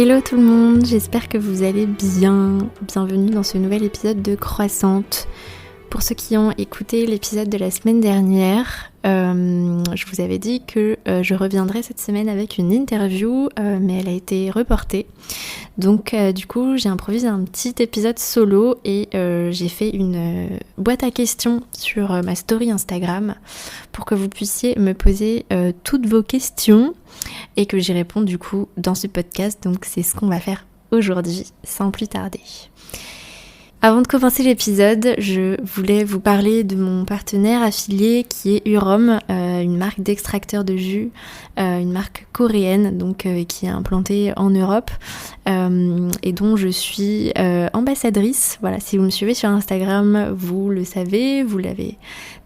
Hello tout le monde, j'espère que vous allez bien. Bienvenue dans ce nouvel épisode de Croissante. Pour ceux qui ont écouté l'épisode de la semaine dernière, je vous avais dit que je reviendrai cette semaine avec une interview, mais elle a été reportée. Donc du coup, j'ai improvisé un petit épisode solo et j'ai fait une boîte à questions sur ma story Instagram pour que vous puissiez me poser toutes vos questions et que j'y réponde du coup dans ce podcast. Donc c'est ce qu'on va faire aujourd'hui, sans plus tarder. Avant de commencer l'épisode, je voulais vous parler de mon partenaire affilié qui est Urom, une marque d'extracteur de jus, une marque coréenne donc qui est implantée en Europe et dont je suis ambassadrice. Voilà, si vous me suivez sur Instagram, vous le savez, vous l'avez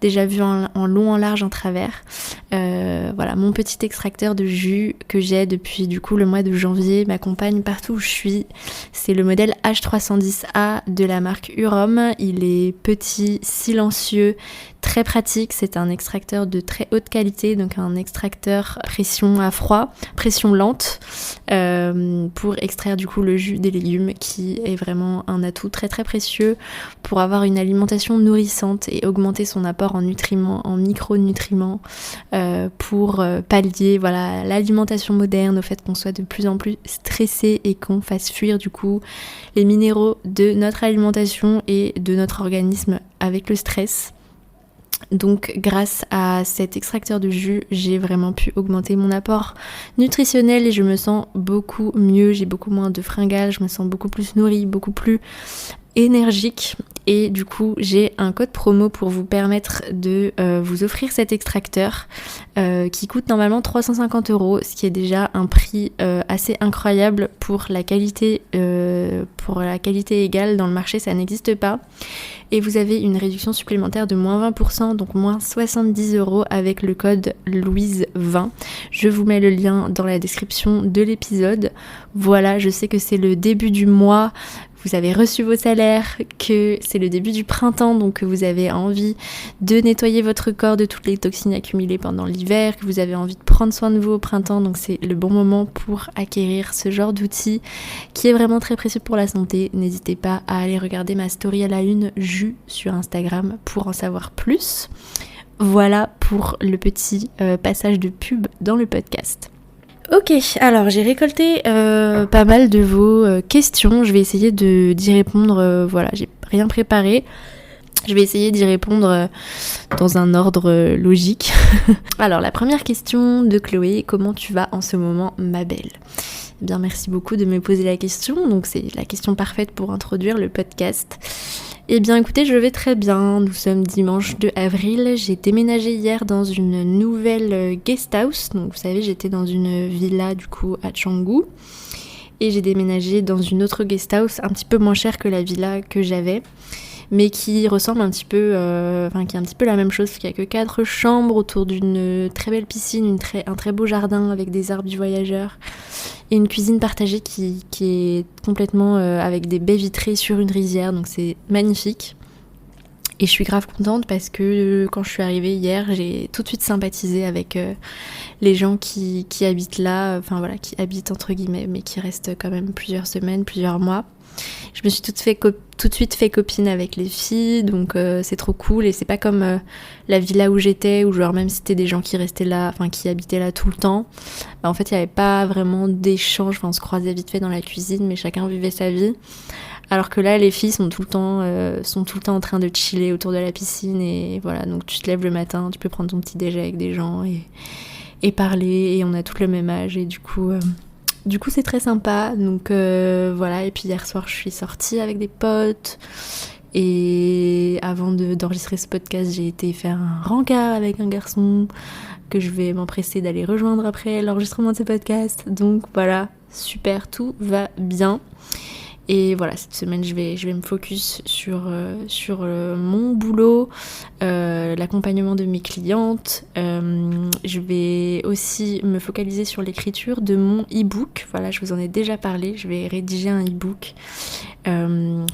déjà vu en long, en large, en travers. Voilà, mon petit extracteur de jus que j'ai depuis du coup le mois de janvier m'accompagne partout où je suis. C'est le modèle H310A de la marque Urom. Il est petit, silencieux, très pratique. C'est un extracteur de très haute qualité, donc un extracteur pression à froid, pression lente, pour extraire du coup le jus des légumes, qui est vraiment un atout très très précieux pour avoir une alimentation nourrissante et augmenter son apport en nutriments, en micronutriments, pour pallier voilà, l'alimentation moderne, au fait qu'on soit de plus en plus stressé et qu'on fasse fuir du coup les minéraux de notre alimentation et de notre organisme avec le stress. Donc grâce à cet extracteur de jus, j'ai vraiment pu augmenter mon apport nutritionnel et je me sens beaucoup mieux, j'ai beaucoup moins de fringales, je me sens beaucoup plus nourrie, beaucoup plus énergique. Et du coup j'ai un code promo pour vous permettre de vous offrir cet extracteur qui coûte normalement 350 €, ce qui est déjà un prix assez incroyable pour la qualité égale dans le marché, ça n'existe pas. Et vous avez une réduction supplémentaire de moins 20%, donc moins 70 € avec le code Louise20. Je vous mets le lien dans la description de l'épisode. Voilà, je sais que c'est le début du mois, vous avez reçu vos salaires, que c'est le début du printemps, donc que vous avez envie de nettoyer votre corps de toutes les toxines accumulées pendant l'hiver, que vous avez envie de prendre soin de vous au printemps, donc c'est le bon moment pour acquérir ce genre d'outil qui est vraiment très précieux pour la santé. N'hésitez pas à aller regarder ma story à la une jus sur Instagram pour en savoir plus. Voilà pour le petit passage de pub dans le podcast. Ok, alors j'ai récolté pas mal de vos questions, je vais essayer d'y répondre, voilà, j'ai rien préparé, je vais essayer d'y répondre dans un ordre logique. Alors la première question de Chloé, comment tu vas en ce moment ma belle ? Eh bien merci beaucoup de me poser la question, donc c'est la question parfaite pour introduire le podcast. Eh bien écoutez, je vais très bien, nous sommes dimanche 2 avril, j'ai déménagé hier dans une nouvelle guest house, donc vous savez j'étais dans une villa du coup à Canggu, et j'ai déménagé dans une autre guest house un petit peu moins chère que la villa que j'avais, mais qui ressemble un petit peu, qui est un petit peu la même chose, qui a que 4 chambres autour d'une très belle piscine, un très beau jardin avec des arbres du voyageur, et une cuisine partagée qui est complètement avec des baies vitrées sur une rizière, donc c'est magnifique. Et je suis grave contente parce que quand je suis arrivée hier, j'ai tout de suite sympathisé avec les gens qui habitent là, qui habitent entre guillemets, mais qui restent quand même plusieurs semaines, plusieurs mois. Je me suis tout de suite fait copine avec les filles, donc c'est trop cool. Et c'est pas comme la villa où j'étais, où genre même si c'était des gens qui restaient là, qui habitaient là tout le temps, en fait il n'y avait pas vraiment d'échange, on se croisait vite fait dans la cuisine, mais chacun vivait sa vie. Alors que là les filles sont tout le temps en train de chiller autour de la piscine, et voilà, donc tu te lèves le matin, tu peux prendre ton petit déjeuner avec des gens et parler, et on a toutes le même âge, et du coup c'est très sympa, donc voilà. Et puis hier soir je suis sortie avec des potes, et avant d'enregistrer ce podcast j'ai été faire un rencard avec un garçon que je vais m'empresser d'aller rejoindre après l'enregistrement de ce podcast. Donc voilà, super, tout va bien. Et voilà, cette semaine je vais me focus sur mon boulot, l'accompagnement de mes clientes. Je vais aussi me focaliser sur l'écriture de mon e-book. Voilà, je vous en ai déjà parlé, je vais rédiger un e-book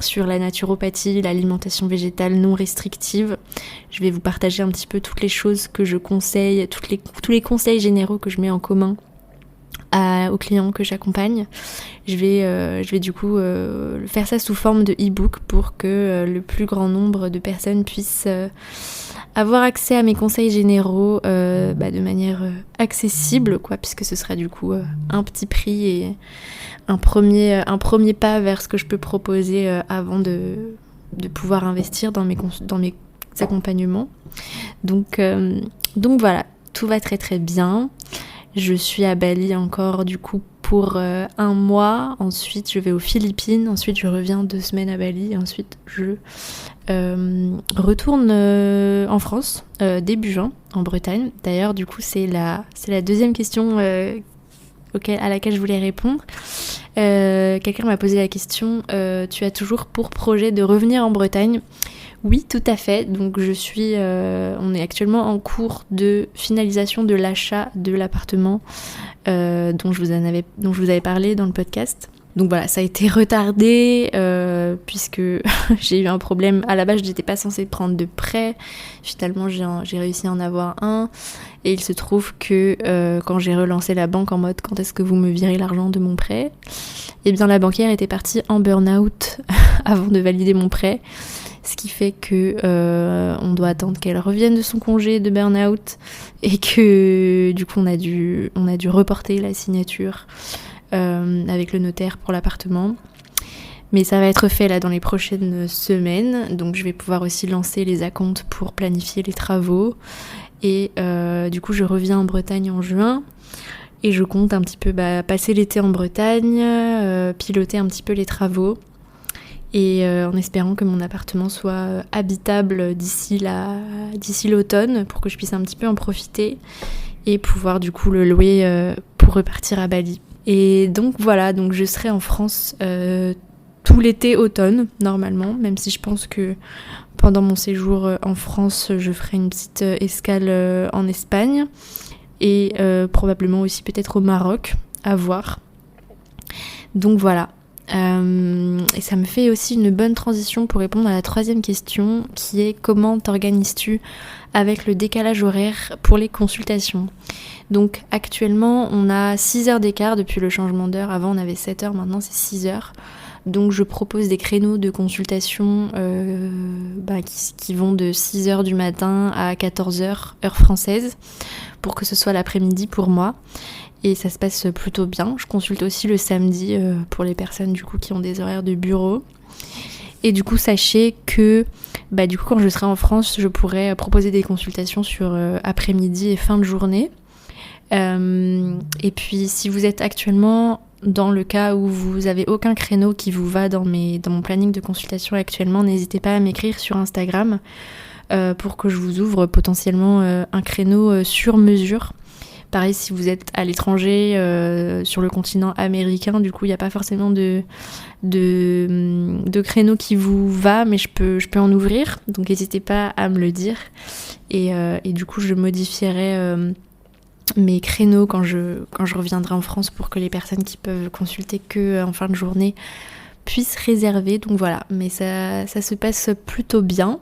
sur la naturopathie, l'alimentation végétale non restrictive. Je vais vous partager un petit peu toutes les choses que je conseille, tous les conseils généraux que je mets en commun aux clients que j'accompagne. Je vais du coup faire ça sous forme de e-book pour que le plus grand nombre de personnes puissent avoir accès à mes conseils généraux de manière accessible, quoi, puisque ce sera du coup un petit prix et un premier pas vers ce que je peux proposer avant de pouvoir investir dans mes accompagnements. Donc voilà, tout va très très bien. Je suis à Bali encore du coup pour 1 mois, ensuite je vais aux Philippines, ensuite je reviens 2 semaines à Bali, et ensuite je retourne en France début juin, en Bretagne. D'ailleurs du coup c'est la deuxième question à laquelle je voulais répondre. Quelqu'un m'a posé la question, tu as toujours pour projet de revenir en Bretagne ? Oui, tout à fait. Donc on est actuellement en cours de finalisation de l'achat de l'appartement dont je vous avais parlé dans le podcast. Donc voilà, ça a été retardé puisque j'ai eu un problème. À la base, je n'étais pas censée prendre de prêt. Finalement, j'ai réussi à en avoir un. Et il se trouve que quand j'ai relancé la banque en mode « Quand est-ce que vous me virez l'argent de mon prêt ?» Eh bien, la banquière était partie en burn-out avant de valider mon prêt. Ce qui fait que on doit attendre qu'elle revienne de son congé de burn-out et que du coup on a dû reporter la signature avec le notaire pour l'appartement. Mais ça va être fait là dans les prochaines semaines, donc je vais pouvoir aussi lancer les acomptes pour planifier les travaux. Et du coup je reviens en Bretagne en juin. Et je compte un petit peu passer l'été en Bretagne, piloter un petit peu les travaux. Et en espérant que mon appartement soit habitable d'ici l'automne pour que je puisse un petit peu en profiter et pouvoir du coup le louer pour repartir à Bali. Et donc voilà, donc je serai en France tout l'été automne normalement, même si je pense que pendant mon séjour en France je ferai une petite escale en Espagne et probablement aussi peut-être au Maroc, à voir. Donc voilà. Et ça me fait aussi une bonne transition pour répondre à la 3e question qui est comment t'organises-tu avec le décalage horaire pour les consultations. Donc actuellement on a 6 heures d'écart depuis le changement d'heure. Avant on avait 7 heures, maintenant c'est 6 heures. Donc je propose des créneaux de consultation qui vont de 6 heures du matin à 14 heures heure française pour que ce soit l'après-midi pour moi. Et ça se passe plutôt bien. Je consulte aussi le samedi pour les personnes du coup qui ont des horaires de bureau. Et du coup, sachez que du coup, quand je serai en France, je pourrai proposer des consultations sur après-midi et fin de journée. Et puis, si vous êtes actuellement dans le cas où vous avez aucun créneau qui vous va dans mon planning de consultation actuellement, n'hésitez pas à m'écrire sur Instagram pour que je vous ouvre potentiellement un créneau sur mesure. Pareil, si vous êtes à l'étranger, sur le continent américain, du coup, il n'y a pas forcément de créneau qui vous va, mais je peux en ouvrir. Donc, n'hésitez pas à me le dire. Et du coup, je modifierai mes créneaux quand je reviendrai en France pour que les personnes qui peuvent consulter que en fin de journée puissent réserver. Donc voilà, mais ça se passe plutôt bien.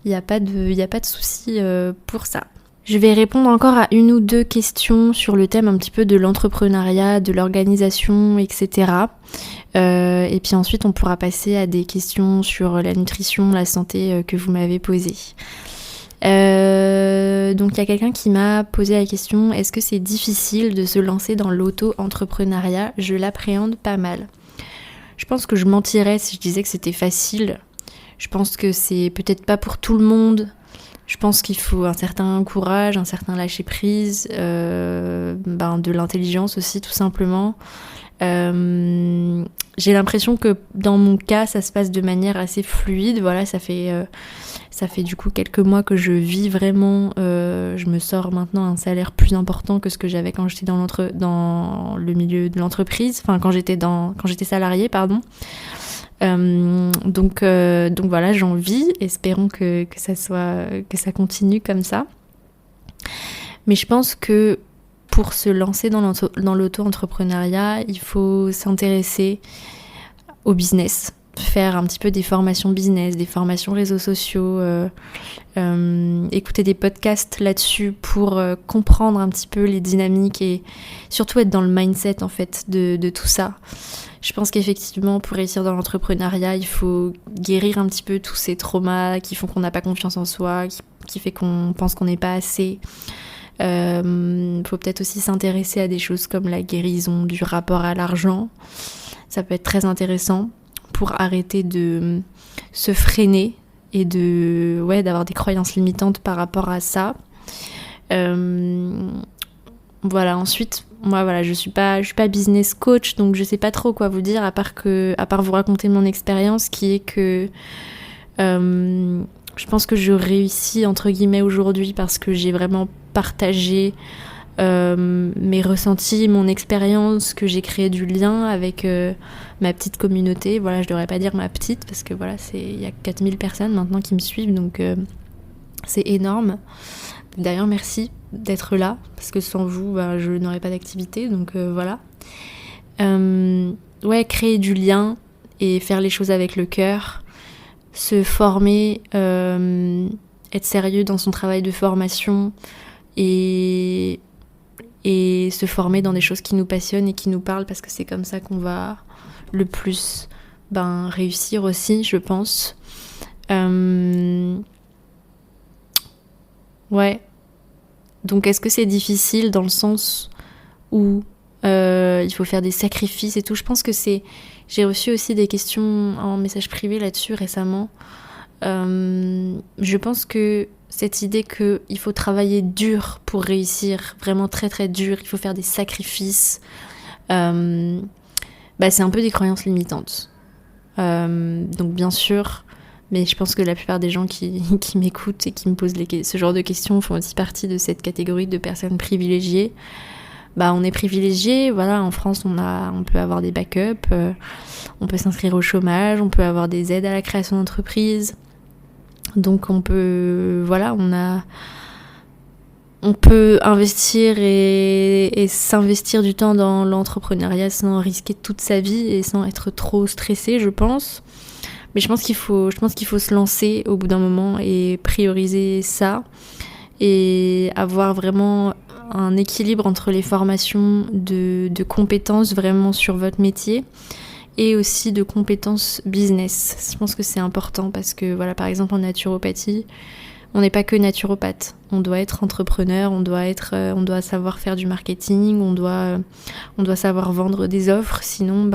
Il n'y a pas de souci pour ça. Je vais répondre encore à 1 ou 2 questions sur le thème un petit peu de l'entrepreneuriat, de l'organisation, etc. Et puis ensuite, on pourra passer à des questions sur la nutrition, la santé que vous m'avez posées. Donc il y a quelqu'un qui m'a posé la question, est-ce que c'est difficile de se lancer dans l'auto-entrepreneuriat ? Je l'appréhende pas mal. Je pense que je mentirais si je disais que c'était facile. Je pense que c'est peut-être pas pour tout le monde. Je pense qu'il faut un certain courage, un certain lâcher-prise, de l'intelligence aussi tout simplement. J'ai l'impression que dans mon cas, ça se passe de manière assez fluide. Voilà, ça fait du coup quelques mois que je vis vraiment. Je me sors maintenant un salaire plus important que ce que j'avais quand j'étais dans le milieu de l'entreprise. Enfin, quand j'étais salariée, pardon. Donc voilà, j'en vis. Espérons que ça continue comme ça. Mais je pense que pour se lancer dans l'auto-entrepreneuriat, il faut s'intéresser au business. faire un petit peu des formations business, des formations réseaux sociaux, écouter des podcasts là-dessus pour comprendre un petit peu les dynamiques et surtout être dans le mindset en fait de tout ça. Je pense qu'effectivement pour réussir dans l'entrepreneuriat, il faut guérir un petit peu tous ces traumas qui font qu'on n'a pas confiance en soi, qui fait qu'on pense qu'on n'est pas assez. Faut peut-être aussi s'intéresser à des choses comme la guérison du rapport à l'argent. Ça peut être très intéressant pour arrêter de se freiner et d'avoir des croyances limitantes par rapport à ça. Voilà, ensuite, moi voilà, je suis pas business coach, donc je sais pas trop quoi vous dire à part vous raconter mon expérience qui est que je pense que je réussis entre guillemets aujourd'hui parce que j'ai vraiment partagé mes ressentis, mon expérience, que j'ai créé du lien avec ma petite communauté. Voilà, je devrais pas dire ma petite parce que voilà, il y a 4000 personnes maintenant qui me suivent, donc c'est énorme. D'ailleurs, merci d'être là parce que sans vous, je n'aurais pas d'activité, donc voilà. Créer du lien et faire les choses avec le cœur, se former, être sérieux dans son travail de formation et se former dans des choses qui nous passionnent et qui nous parlent parce que c'est comme ça qu'on va le plus réussir aussi, je pense. Donc est-ce que c'est difficile dans le sens où il faut faire des sacrifices et tout? Je pense que j'ai reçu aussi des questions en message privé là-dessus récemment. Je pense que cette idée qu'il faut travailler dur pour réussir, vraiment très très dur, il faut faire des sacrifices, c'est un peu des croyances limitantes. Donc bien sûr, mais je pense que la plupart des gens qui m'écoutent et qui me posent ce genre de questions font aussi partie de cette catégorie de personnes privilégiées. On est privilégié, voilà, en France on peut avoir des backups, on peut s'inscrire au chômage, on peut avoir des aides à la création d'entreprise. Donc on peut investir et s'investir du temps dans l'entrepreneuriat sans risquer toute sa vie et sans être trop stressé, je pense. Mais je pense qu'il faut se lancer au bout d'un moment et prioriser ça et avoir vraiment un équilibre entre les formations de compétences vraiment sur votre métier et aussi de compétences business. Je pense que c'est important parce que voilà, par exemple en naturopathie, on n'est pas que naturopathe. On doit être entrepreneur, on doit savoir faire du marketing, on doit savoir vendre des offres, sinon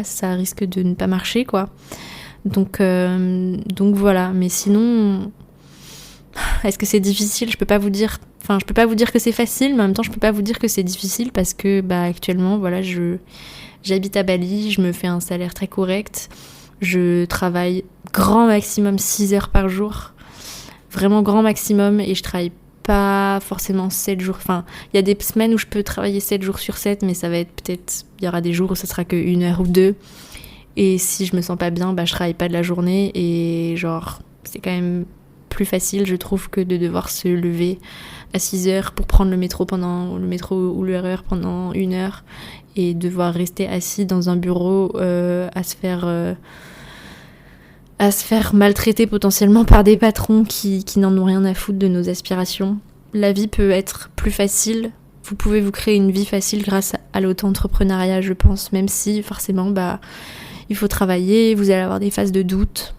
ça risque de ne pas marcher quoi. Donc voilà, mais sinon est-ce que c'est difficile? Je peux pas vous dire que c'est facile, mais en même temps je peux pas vous dire que c'est difficile parce que actuellement voilà, j'habite à Bali, je me fais un salaire très correct, je travaille grand maximum 6 heures par jour, vraiment grand maximum, et je travaille pas forcément 7 jours, il y a des semaines où je peux travailler 7 jours sur 7, mais ça va être il y aura des jours où ça sera que 1 heure ou 2, et si je me sens pas bien, je travaille pas de la journée, et c'est quand même plus facile, je trouve, que de devoir se lever à 6 heures pour prendre le métro ou le RER pendant 1 heure et devoir rester assis dans un bureau à se faire maltraiter potentiellement par des patrons qui n'en ont rien à foutre de nos aspirations. La vie peut être plus facile. Vous pouvez vous créer une vie facile grâce à l'auto-entrepreneuriat, je pense, même si forcément il faut travailler, vous allez avoir des phases de doute.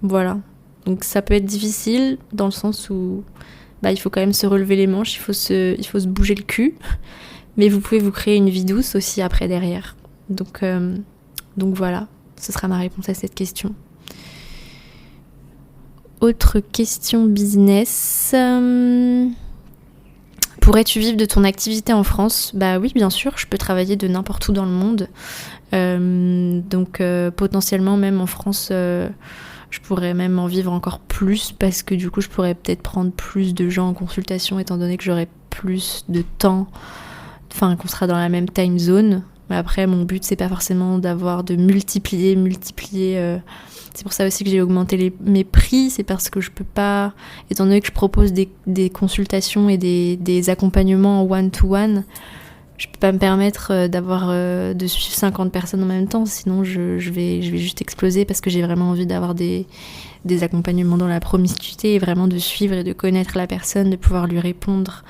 Voilà. Donc ça peut être difficile dans le sens où il faut quand même se relever les manches, il faut se bouger le cul. Mais vous pouvez vous créer une vie douce aussi après derrière. Donc voilà, ce sera ma réponse à cette question. Autre question business. Pourrais-tu vivre de ton activité en France ? Oui, bien sûr, je peux travailler de n'importe où dans le monde. Donc potentiellement même en France, je pourrais même en vivre encore plus parce que du coup je pourrais peut-être prendre plus de gens en consultation étant donné que j'aurai plus de temps, qu'on sera dans la même time zone. Mais après mon but c'est pas forcément de multiplier. C'est pour ça aussi que j'ai augmenté mes prix, c'est parce que je peux pas, étant donné que je propose des consultations et des accompagnements en one-to-one, Je peux pas me permettre de suivre 50 personnes en même temps, sinon je vais juste exploser, parce que j'ai vraiment envie d'avoir des accompagnements dans la promiscuité et vraiment de suivre et de connaître la personne, de pouvoir lui répondre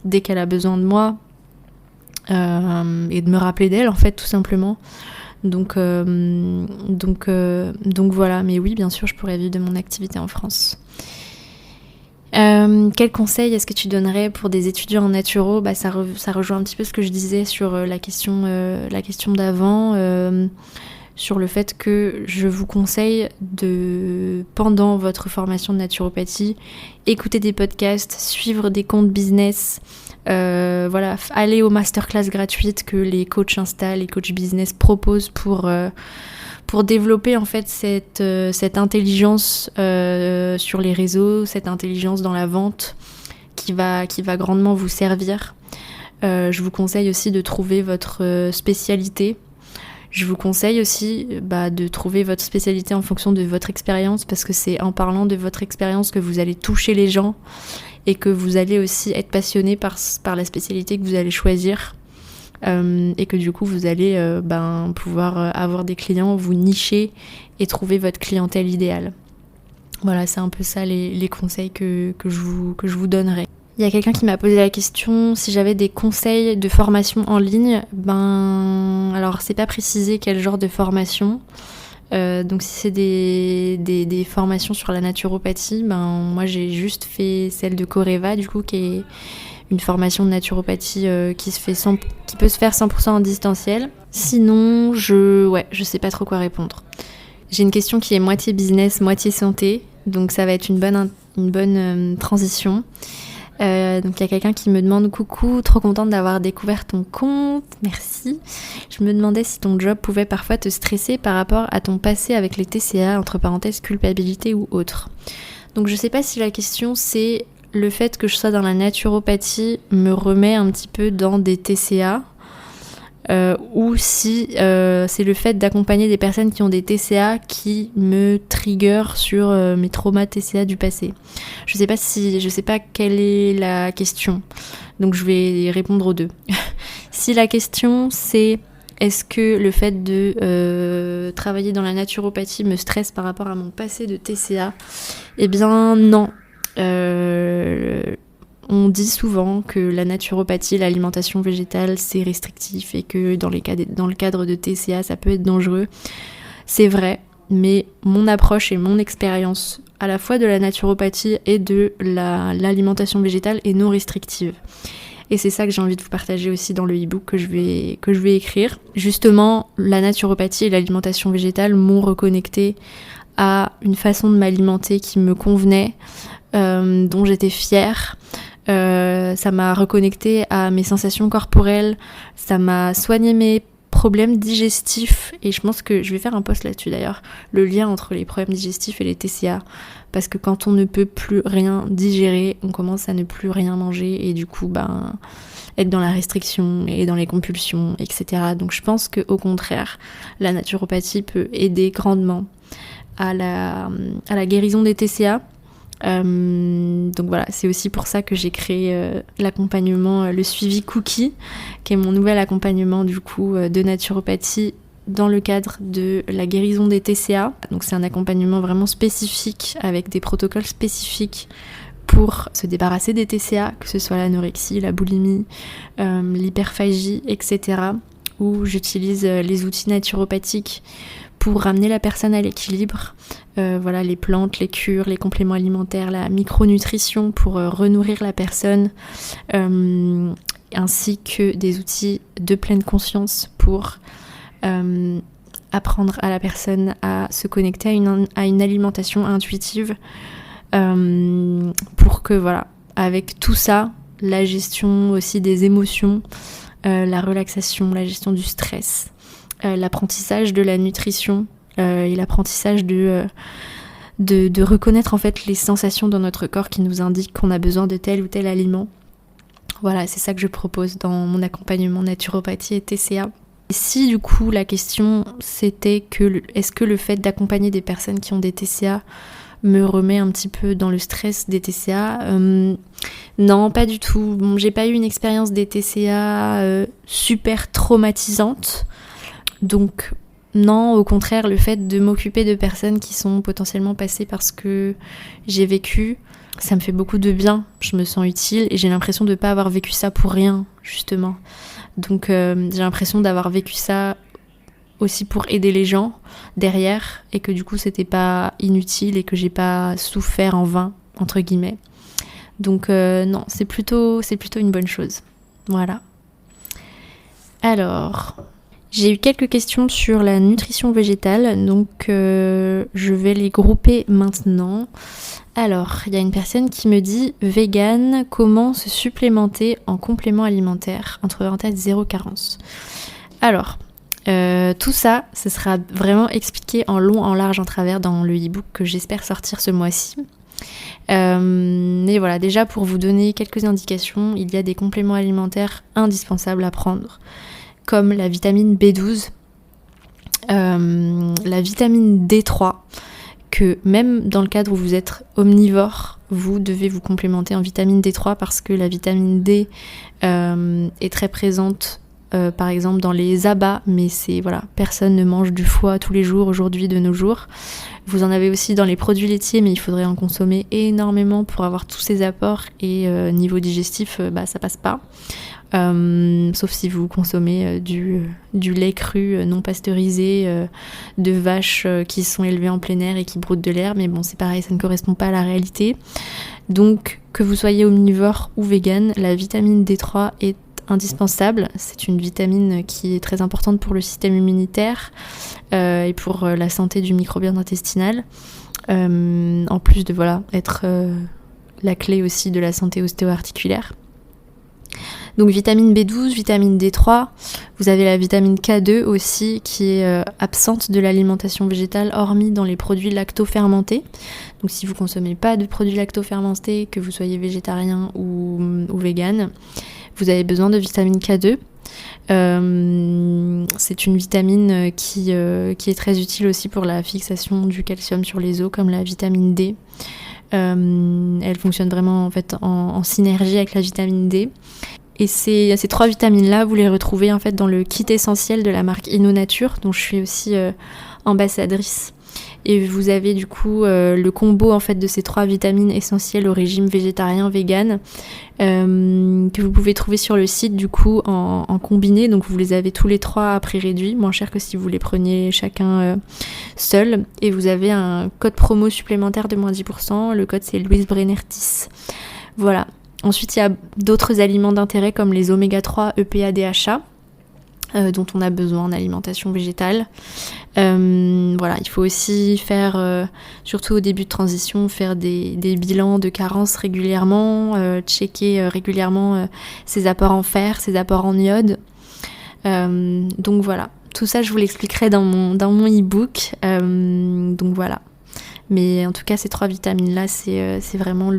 dès qu'elle a besoin de moi, et de me rappeler d'elle en fait, tout simplement. Donc voilà, mais oui, bien sûr, je pourrais vivre de mon activité en France. Quel conseil est-ce que tu donnerais pour des étudiants en naturo ? Ça rejoint un petit peu ce que je disais sur la question d'avant, sur le fait que je vous conseille pendant votre formation de naturopathie, écouter des podcasts, suivre des comptes business, aller aux masterclass gratuites que les coachs Insta, les coachs business proposent pour développer en fait cette intelligence sur les réseaux, cette intelligence dans la vente qui va grandement vous servir. Je vous conseille aussi de trouver votre spécialité. Je vous conseille aussi de trouver votre spécialité en fonction de votre expérience, parce que c'est en parlant de votre expérience que vous allez toucher les gens et que vous allez aussi être passionné par la spécialité que vous allez choisir. Et que du coup vous allez pouvoir avoir des clients, vous nicher et trouver votre clientèle idéale. Voilà, c'est un peu ça les conseils que je vous donnerai. Il y a quelqu'un qui m'a posé la question si j'avais des conseils de formation en ligne. Alors c'est pas précisé quel genre de formation. Donc si c'est des formations sur la naturopathie, moi j'ai juste fait celle de Coreva, du coup, qui est une formation de naturopathie qui peut se faire 100% en distanciel. Sinon, je sais pas trop quoi répondre. J'ai une question qui est moitié business, moitié santé, donc ça va être une bonne transition. Donc il y a quelqu'un qui me demande: coucou, trop contente d'avoir découvert ton compte, merci. Je me demandais si ton job pouvait parfois te stresser par rapport à ton passé avec les TCA, entre parenthèses culpabilité ou autre. Donc je sais pas si la question c'est le fait que je sois dans la naturopathie me remet un petit peu dans des TCA, ou si c'est le fait d'accompagner des personnes qui ont des TCA qui me trigger sur mes traumas TCA du passé. Je sais pas quelle est la question, donc je vais répondre aux deux. Si la question c'est est-ce que le fait de travailler dans la naturopathie me stresse par rapport à mon passé de TCA, eh bien non. On dit souvent que la naturopathie, l'alimentation végétale, c'est restrictif et que dans le cadre de TCA, ça peut être dangereux. C'est vrai, mais mon approche et mon expérience à la fois de la naturopathie et de l'alimentation végétale est non restrictive. Et c'est ça que j'ai envie de vous partager aussi dans le e-book que je vais écrire. Justement, la naturopathie et l'alimentation végétale m'ont reconnecté à une façon de m'alimenter qui me convenait, dont j'étais fière. Ça m'a reconnecté à mes sensations corporelles, ça m'a soigné mes problèmes digestifs, et je pense que je vais faire un post là-dessus d'ailleurs, le lien entre les problèmes digestifs et les TCA, parce que quand on ne peut plus rien digérer, on commence à ne plus rien manger et du coup être dans la restriction et dans les compulsions, etc. Donc je pense qu'au contraire, la naturopathie peut aider grandement à la guérison des TCA. Donc voilà, c'est aussi pour ça que j'ai créé l'accompagnement, le suivi Cookie, qui est mon nouvel accompagnement du coup de naturopathie dans le cadre de la guérison des TCA. Donc c'est un accompagnement vraiment spécifique avec des protocoles spécifiques pour se débarrasser des TCA, que ce soit l'anorexie, la boulimie, l'hyperphagie, etc. Où j'utilise les outils naturopathiques pour ramener la personne à l'équilibre. Les plantes, les cures, les compléments alimentaires, la micronutrition pour renourrir la personne, ainsi que des outils de pleine conscience pour apprendre à la personne à se connecter à une alimentation intuitive, pour que avec tout ça, la gestion aussi des émotions, la relaxation, la gestion du stress, l'apprentissage de la nutrition, et l'apprentissage de reconnaître en fait les sensations dans notre corps qui nous indiquent qu'on a besoin de tel ou tel aliment. Voilà, c'est ça que je propose dans mon accompagnement naturopathie et TCA. Et si du coup la question c'était est-ce que le fait d'accompagner des personnes qui ont des TCA me remet un petit peu dans le stress des TCA. Non, pas du tout. Bon, j'ai pas eu une expérience des TCA super traumatisante. Donc non, au contraire, le fait de m'occuper de personnes qui sont potentiellement passées par ce que j'ai vécu, ça me fait beaucoup de bien. Je me sens utile et j'ai l'impression de ne pas avoir vécu ça pour rien, justement. Donc j'ai l'impression d'avoir vécu ça aussi pour aider les gens derrière et que du coup c'était pas inutile et que j'ai pas souffert en vain, entre guillemets. Donc non, c'est plutôt une bonne chose. Voilà. Alors, j'ai eu quelques questions sur la nutrition végétale, donc je vais les grouper maintenant. Alors, il y a une personne qui me dit « Vegan, comment se supplémenter en complément alimentaire ?» entre parenthèses, 0 carence. Alors, tout ça, ce sera vraiment expliqué en long, en large, en travers dans le e-book que j'espère sortir ce mois-ci. Mais voilà, déjà pour vous donner quelques indications, il y a des compléments alimentaires indispensables à prendre, comme la vitamine B12, la vitamine D3, que même dans le cadre où vous êtes omnivore, vous devez vous complémenter en vitamine D3 parce que la vitamine D est très présente par exemple dans les abats, mais c'est voilà, personne ne mange du foie tous les jours aujourd'hui de nos jours. Vous en avez aussi dans les produits laitiers, mais il faudrait en consommer énormément pour avoir tous ces apports et niveau digestif, ça passe pas. Sauf si vous consommez du lait cru non pasteurisé de vaches qui sont élevées en plein air et qui broutent de l'air, mais bon, c'est pareil, ça ne correspond pas à la réalité. Donc que vous soyez omnivore ou vegan, la vitamine D3 est indispensable. C'est une vitamine qui est très importante pour le système immunitaire et pour la santé du microbiote intestinal, en plus de être la clé aussi de la santé ostéo-articulaire. Donc vitamine B12, vitamine D3, vous avez la vitamine K2 aussi qui est absente de l'alimentation végétale hormis dans les produits lacto-fermentés. Donc si vous ne consommez pas de produits lacto-fermentés, que vous soyez végétarien ou vegan, vous avez besoin de vitamine K2. C'est une vitamine qui est très utile aussi pour la fixation du calcium sur les os, comme la vitamine D. Elle fonctionne vraiment en fait en synergie avec la vitamine D. Et ces 3 vitamines-là, vous les retrouvez en fait dans le kit essentiel de la marque InnoNature, dont je suis aussi ambassadrice. Et vous avez du coup le combo en fait de ces 3 vitamines essentielles au régime végétarien, vegan, que vous pouvez trouver sur le site du coup en combiné. Donc vous les avez tous les 3 à prix réduit, moins cher que si vous les preniez chacun seul. Et vous avez un code promo supplémentaire de moins 10%. Le code c'est Louise Brenner 10. Voilà. Ensuite, il y a d'autres aliments d'intérêt comme les oméga 3, EPA, DHA, dont on a besoin en alimentation végétale. Il faut aussi faire, surtout au début de transition, faire des bilans de carence régulièrement, checker régulièrement ses apports en fer, ses apports en iode. Donc voilà, tout ça je vous l'expliquerai dans mon e-book. Donc voilà. Mais en tout cas, ces 3 vitamines-là, c'est vraiment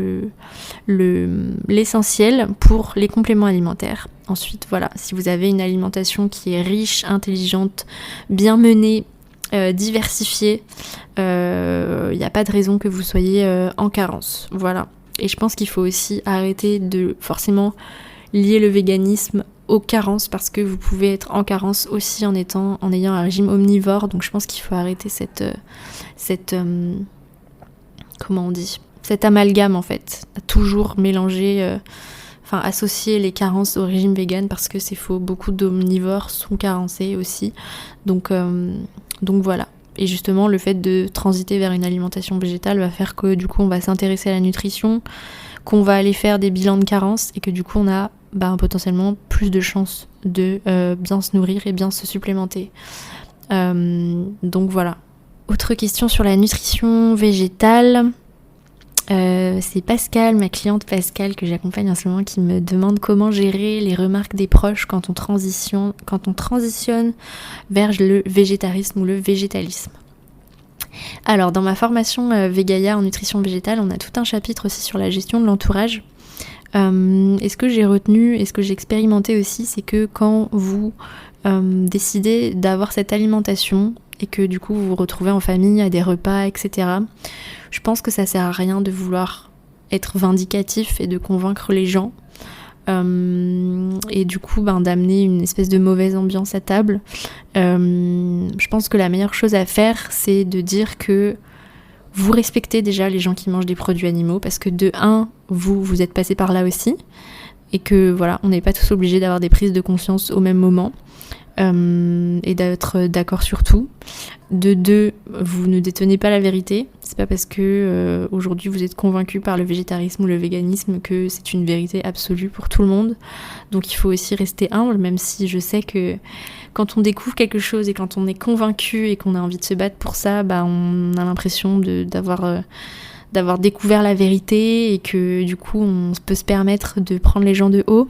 l'essentiel pour les compléments alimentaires. Ensuite, voilà, si vous avez une alimentation qui est riche, intelligente, bien menée, diversifiée, il n'y a pas de raison que vous soyez en carence. Voilà. Et je pense qu'il faut aussi arrêter de forcément lier le véganisme aux carences, parce que vous pouvez être en carence aussi en ayant un régime omnivore. Donc je pense qu'il faut arrêter cet amalgame en fait, à toujours mélanger, associer les carences au régime vegan, parce que c'est faux, beaucoup d'omnivores sont carencés aussi, donc voilà. Et justement le fait de transiter vers une alimentation végétale va faire que du coup on va s'intéresser à la nutrition, qu'on va aller faire des bilans de carence et que du coup on a potentiellement plus de chances de bien se nourrir et bien se supplémenter. Donc voilà. Autre question sur la nutrition végétale, c'est Pascal, ma cliente Pascal que j'accompagne en ce moment, qui me demande comment gérer les remarques des proches quand on transitionne vers le végétarisme ou le végétalisme. Alors dans ma formation Vegaia en nutrition végétale, on a tout un chapitre aussi sur la gestion de l'entourage. Et ce que j'ai retenu et ce que j'ai expérimenté aussi, c'est que quand vous décidez d'avoir cette alimentation et que du coup vous vous retrouvez en famille à des repas, etc. Je pense que ça sert à rien de vouloir être vindicatif et de convaincre les gens. Et du coup d'amener une espèce de mauvaise ambiance à table. Je pense que la meilleure chose à faire, c'est de dire que vous respectez déjà les gens qui mangent des produits animaux, parce que de un, vous êtes passé par là aussi, et que voilà, on n'est pas tous obligés d'avoir des prises de conscience au même moment, et d'être d'accord sur tout. De deux, vous ne détenez pas la vérité. C'est pas parce que aujourd'hui vous êtes convaincu par le végétarisme ou le véganisme que c'est une vérité absolue pour tout le monde. Donc il faut aussi rester humble, même si je sais que quand on découvre quelque chose et quand on est convaincu et qu'on a envie de se battre pour ça, on a l'impression d'avoir découvert la vérité, et que du coup on peut se permettre de prendre les gens de haut.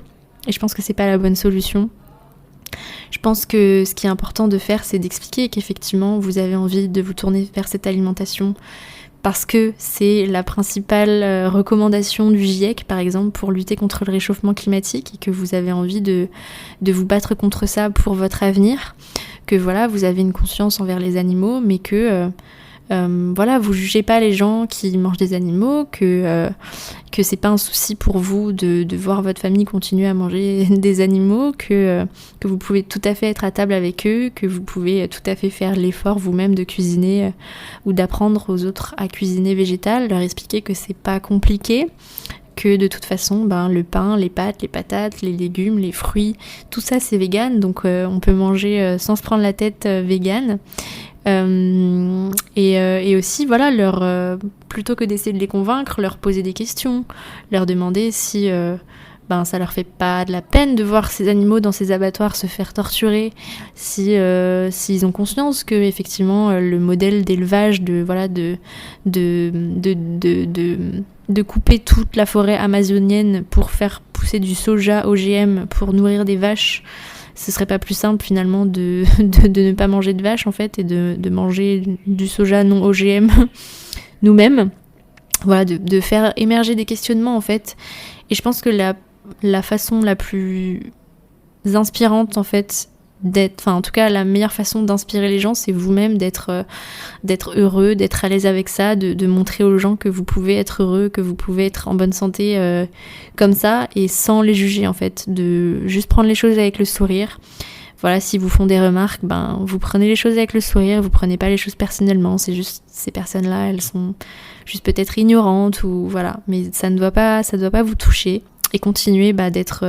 Et je pense que c'est pas la bonne solution. Je pense que ce qui est important de faire, c'est d'expliquer qu'effectivement vous avez envie de vous tourner vers cette alimentation parce que c'est la principale recommandation du GIEC, par exemple, pour lutter contre le réchauffement climatique, et que vous avez envie de vous battre contre ça pour votre avenir, que voilà, vous avez une conscience envers les animaux, mais que voilà, vous jugez pas les gens qui mangent des animaux, que c'est pas un souci pour vous de voir votre famille continuer à manger des animaux, que vous pouvez tout à fait être à table avec eux, que vous pouvez tout à fait faire l'effort vous-même de cuisiner ou d'apprendre aux autres à cuisiner végétal, leur expliquer que c'est pas compliqué, que de toute façon le pain, les pâtes, les patates, les légumes, les fruits, tout ça c'est vegan, donc on peut manger sans se prendre la tête vegan. Et aussi voilà, plutôt que d'essayer de les convaincre, leur poser des questions, leur demander si ça leur fait pas de la peine de voir ces animaux dans ces abattoirs se faire torturer, s'ils ont conscience que effectivement le modèle d'élevage de couper toute la forêt amazonienne pour faire pousser du soja OGM pour nourrir des vaches, ce serait pas plus simple finalement de ne pas manger de vache en fait, et de manger du soja non OGM nous-mêmes. Voilà, de faire émerger des questionnements en fait. Et je pense que la façon la plus inspirante en fait en tout cas la meilleure façon d'inspirer les gens, c'est vous-même d'être heureux, d'être à l'aise avec ça, de montrer aux gens que vous pouvez être heureux, que vous pouvez être en bonne santé comme ça, et sans les juger en fait, de juste prendre les choses avec le sourire. Voilà, si vous font des remarques, vous prenez les choses avec le sourire, vous prenez pas les choses personnellement, c'est juste ces personnes-là, elles sont juste peut-être ignorantes ou voilà, mais ça doit pas vous toucher, et continuer d'être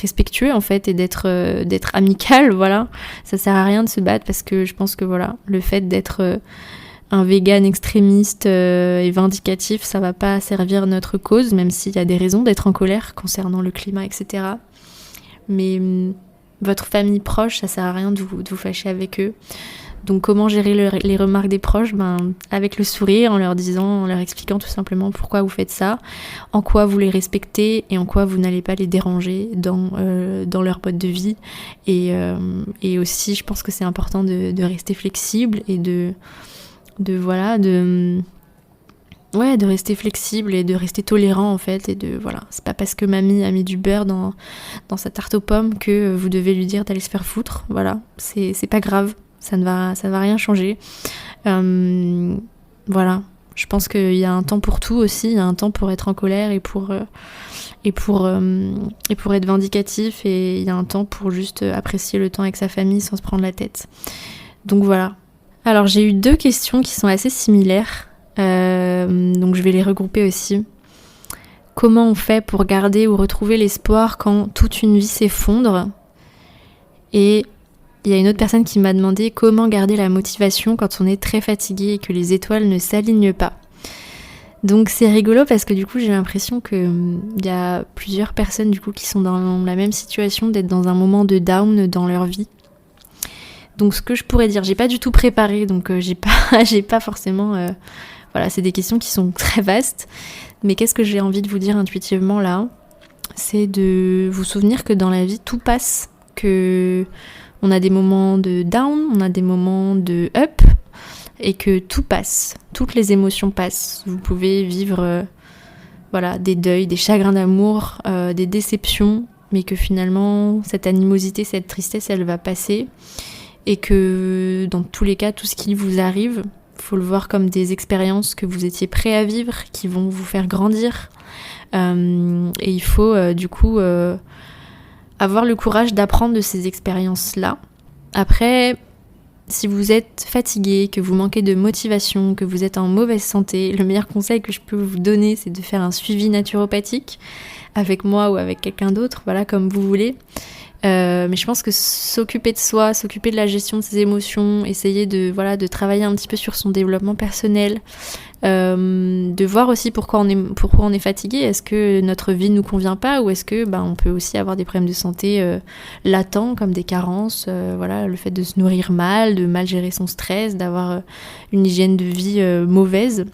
respectueux en fait, et d'être amical, voilà. Ça sert à rien de se battre, parce que je pense que voilà, le fait d'être un vegan extrémiste et vindicatif, ça va pas servir notre cause, même s'il y a des raisons d'être en colère concernant le climat, etc. Mais votre famille proche, ça sert à rien de vous fâcher avec eux. Donc comment gérer les remarques des proches ? Avec le sourire, en leur expliquant tout simplement pourquoi vous faites ça, en quoi vous les respectez et en quoi vous n'allez pas les déranger dans leur mode de vie. Et aussi, je pense que c'est important de rester flexible et de rester flexible et de rester tolérant en fait, et c'est pas parce que mamie a mis du beurre dans sa tarte aux pommes que vous devez lui dire d'aller se faire foutre, voilà, c'est pas grave. Ça va rien changer. Voilà. Je pense qu'il y a un temps pour tout aussi. Il y a un temps pour être en colère et pour être vindicatif. Et il y a un temps pour juste apprécier le temps avec sa famille sans se prendre la tête. Donc voilà. Alors j'ai eu 2 questions qui sont assez similaires. Donc je vais les regrouper aussi. Comment on fait pour garder ou retrouver l'espoir quand toute une vie s'effondre ? Et il y a une autre personne qui m'a demandé comment garder la motivation quand on est très fatigué et que les étoiles ne s'alignent pas. Donc c'est rigolo parce que du coup j'ai l'impression qu'il y a plusieurs personnes du coup qui sont dans la même situation, d'être dans un moment de down dans leur vie. Donc ce que je pourrais dire, j'ai pas du tout préparé, donc j'ai pas forcément... Voilà, c'est des questions qui sont très vastes. Mais qu'est-ce que j'ai envie de vous dire intuitivement là ? C'est de vous souvenir que dans la vie tout passe, que... On a des moments de down, on a des moments de up, et que tout passe, toutes les émotions passent. Vous pouvez vivre des deuils, des chagrins d'amour, des déceptions, mais que finalement, cette animosité, cette tristesse, elle va passer. et que dans tous les cas, tout ce qui vous arrive, faut le voir comme des expériences que vous étiez prêts à vivre, qui vont vous faire grandir. Et il faut du coup avoir le courage d'apprendre de ces expériences-là. Après, si vous êtes fatigué, que vous manquez de motivation, que vous êtes en mauvaise santé, le meilleur conseil que je peux vous donner, c'est de faire un suivi naturopathique avec moi ou avec quelqu'un d'autre, voilà, comme vous voulez. Mais je pense que s'occuper de soi, s'occuper de la gestion de ses émotions, essayer de travailler un petit peu sur son développement personnel, de voir aussi pourquoi on est fatigué. Est-ce que notre vie ne nous convient pas, ou est-ce que on peut aussi avoir des problèmes de santé latents, comme des carences, le fait de se nourrir mal, de mal gérer son stress, d'avoir une hygiène de vie mauvaise.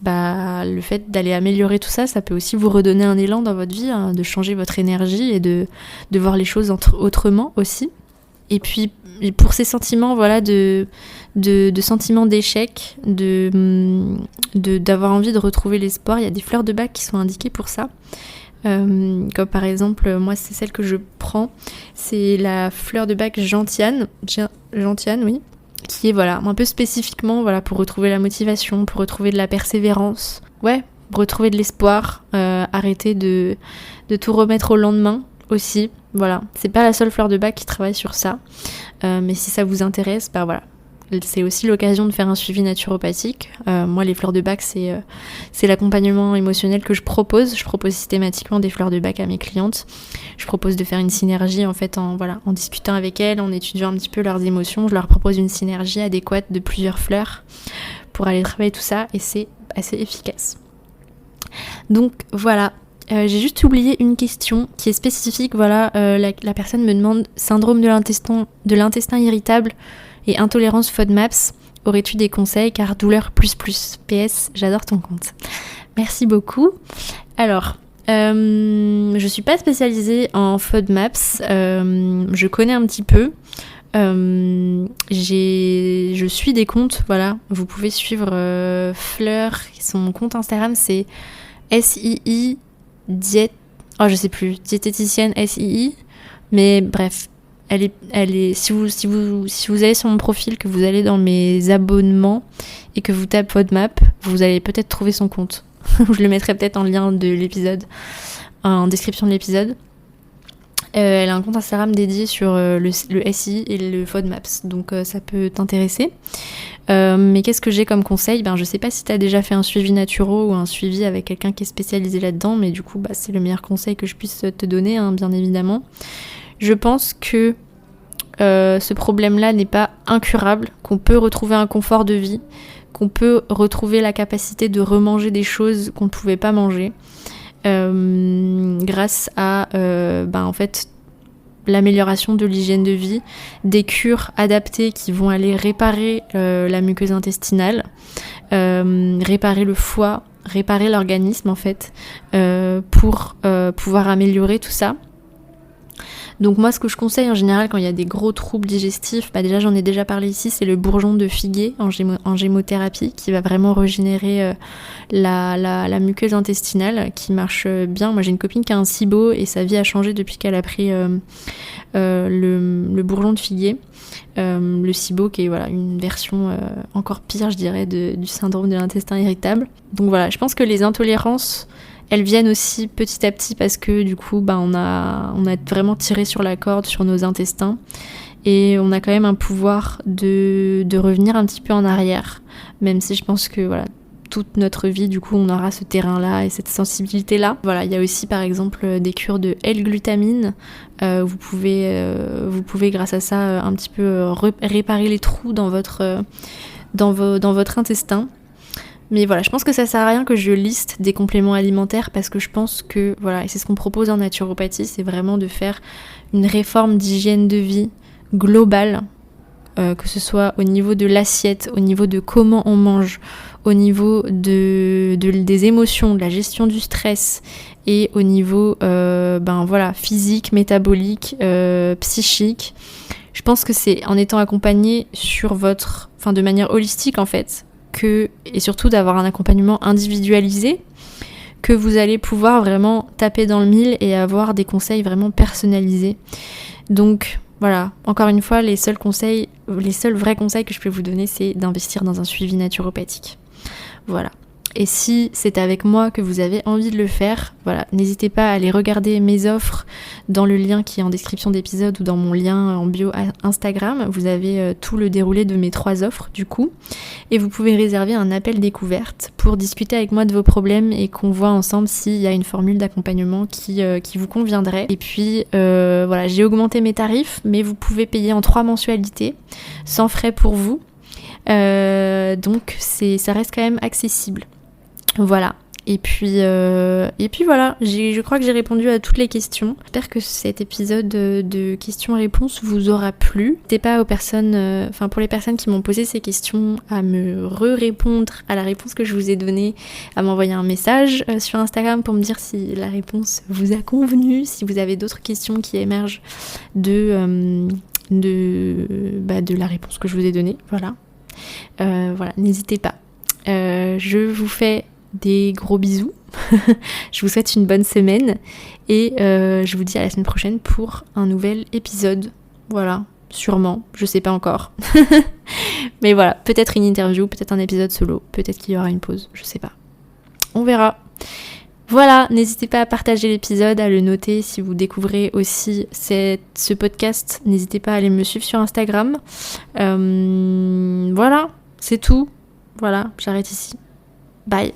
Le fait d'aller améliorer tout ça, ça peut aussi vous redonner un élan dans votre vie, hein, de changer votre énergie et de voir les choses autrement aussi. Et puis pour ces sentiments, de sentiments d'échec, d'avoir envie de retrouver l'espoir, il y a des fleurs de bac qui sont indiquées pour ça. Comme par exemple, moi c'est celle que je prends, c'est la fleur de bac gentiane, oui, qui est un peu spécifiquement pour retrouver la motivation, pour retrouver de la persévérance, retrouver de l'espoir, arrêter de tout remettre au lendemain aussi. C'est pas la seule fleur de bac qui travaille sur ça, mais si ça vous intéresse, c'est aussi l'occasion de faire un suivi naturopathique. Moi, les fleurs de bac, c'est l'accompagnement émotionnel que je propose. Je propose systématiquement des fleurs de bac à mes clientes. Je propose de faire une synergie en discutant avec elles, en étudiant un petit peu leurs émotions. Je leur propose une synergie adéquate de plusieurs fleurs pour aller travailler tout ça, et c'est assez efficace. Donc voilà. J'ai juste oublié une question qui est spécifique. La personne me demande syndrome de l'intestin irritable et intolérance FODMAPs. Aurais-tu des conseils car douleur plus. PS, j'adore ton compte. Merci beaucoup. Alors, je suis pas spécialisée en FODMAPs. Je connais un petit peu. Je suis des comptes, Vous pouvez suivre Fleur. Son compte Instagram, c'est SII je sais plus, diététicienne SII. Mais bref. Elle est, si vous allez sur mon profil, que vous allez dans mes abonnements et que vous tapez FODMAP, vous allez peut-être trouver son compte. Je le mettrai peut-être en lien de l'épisode, en description de l'épisode. Elle a un compte Instagram dédié sur le SI et le FODMAPs, donc ça peut t'intéresser. Mais qu'est-ce que j'ai comme conseil ? Je sais pas si t'as déjà fait un suivi naturo ou un suivi avec quelqu'un qui est spécialisé là-dedans, mais du coup c'est le meilleur conseil que je puisse te donner, hein, bien évidemment. Je pense que ce problème-là n'est pas incurable, qu'on peut retrouver un confort de vie, qu'on peut retrouver la capacité de remanger des choses qu'on ne pouvait pas manger, grâce à l'amélioration de l'hygiène de vie, des cures adaptées qui vont aller réparer la muqueuse intestinale, réparer le foie, réparer l'organisme pour pouvoir améliorer tout ça. Donc moi, ce que je conseille en général quand il y a des gros troubles digestifs, déjà j'en ai déjà parlé ici, c'est le bourgeon de figuier en gémothérapie qui va vraiment régénérer la muqueuse intestinale, qui marche bien. Moi j'ai une copine qui a un SIBO et sa vie a changé depuis qu'elle a pris le bourgeon de figuier. Le SIBO qui est une version encore pire, je dirais, du syndrome de l'intestin irritable. Donc je pense que les intolérances, elles viennent aussi petit à petit parce que du coup on a vraiment tiré sur la corde sur nos intestins, et on a quand même un pouvoir de revenir un petit peu en arrière, même si je pense que toute notre vie du coup on aura ce terrain-là et cette sensibilité-là. Il y a aussi par exemple des cures de L-glutamine. Vous pouvez grâce à ça un petit peu réparer les trous dans votre intestin. Mais je pense que ça sert à rien que je liste des compléments alimentaires, parce que je pense que, et c'est ce qu'on propose en naturopathie, c'est vraiment de faire une réforme d'hygiène de vie globale, que ce soit au niveau de l'assiette, au niveau de comment on mange, au niveau des émotions, de la gestion du stress, et au niveau physique, métabolique, psychique. Je pense que c'est en étant accompagné de manière holistique et surtout d'avoir un accompagnement individualisé, que vous allez pouvoir vraiment taper dans le mille et avoir des conseils vraiment personnalisés. Donc Voilà, encore une fois, les seuls vrais conseils que je peux vous donner, c'est d'investir dans un suivi naturopathique. Voilà. Et si c'est avec moi que vous avez envie de le faire, voilà, n'hésitez pas à aller regarder mes offres dans le lien qui est en description d'épisode ou dans mon lien en bio Instagram. Vous avez tout le déroulé de mes 3 offres du coup. Et vous pouvez réserver un appel découverte pour discuter avec moi de vos problèmes et qu'on voit ensemble s'il y a une formule d'accompagnement qui vous conviendrait. Et puis voilà, j'ai augmenté mes tarifs, mais vous pouvez payer en 3 mensualités, sans frais pour vous. Donc ça reste quand même accessible. Voilà. Et puis voilà, je crois que j'ai répondu à toutes les questions. J'espère que cet épisode de questions-réponses vous aura plu. N'hésitez pas aux personnes, pour les personnes qui m'ont posé ces questions, à me répondre à la réponse que je vous ai donnée, à m'envoyer un message sur Instagram pour me dire si la réponse vous a convenu, si vous avez d'autres questions qui émergent de la réponse que je vous ai donnée. Voilà. Voilà, n'hésitez pas. Je vous fais des gros bisous. Je vous souhaite une bonne semaine et je vous dis à la semaine prochaine pour un nouvel épisode. Voilà, sûrement, je sais pas encore. Mais voilà, peut-être une interview, peut-être un épisode solo, peut-être qu'il y aura une pause, je sais pas. On verra. Voilà, n'hésitez pas à partager l'épisode, à le noter si vous découvrez aussi ce podcast. N'hésitez pas à aller me suivre sur Instagram. Voilà, c'est tout. Voilà, j'arrête ici. Bye.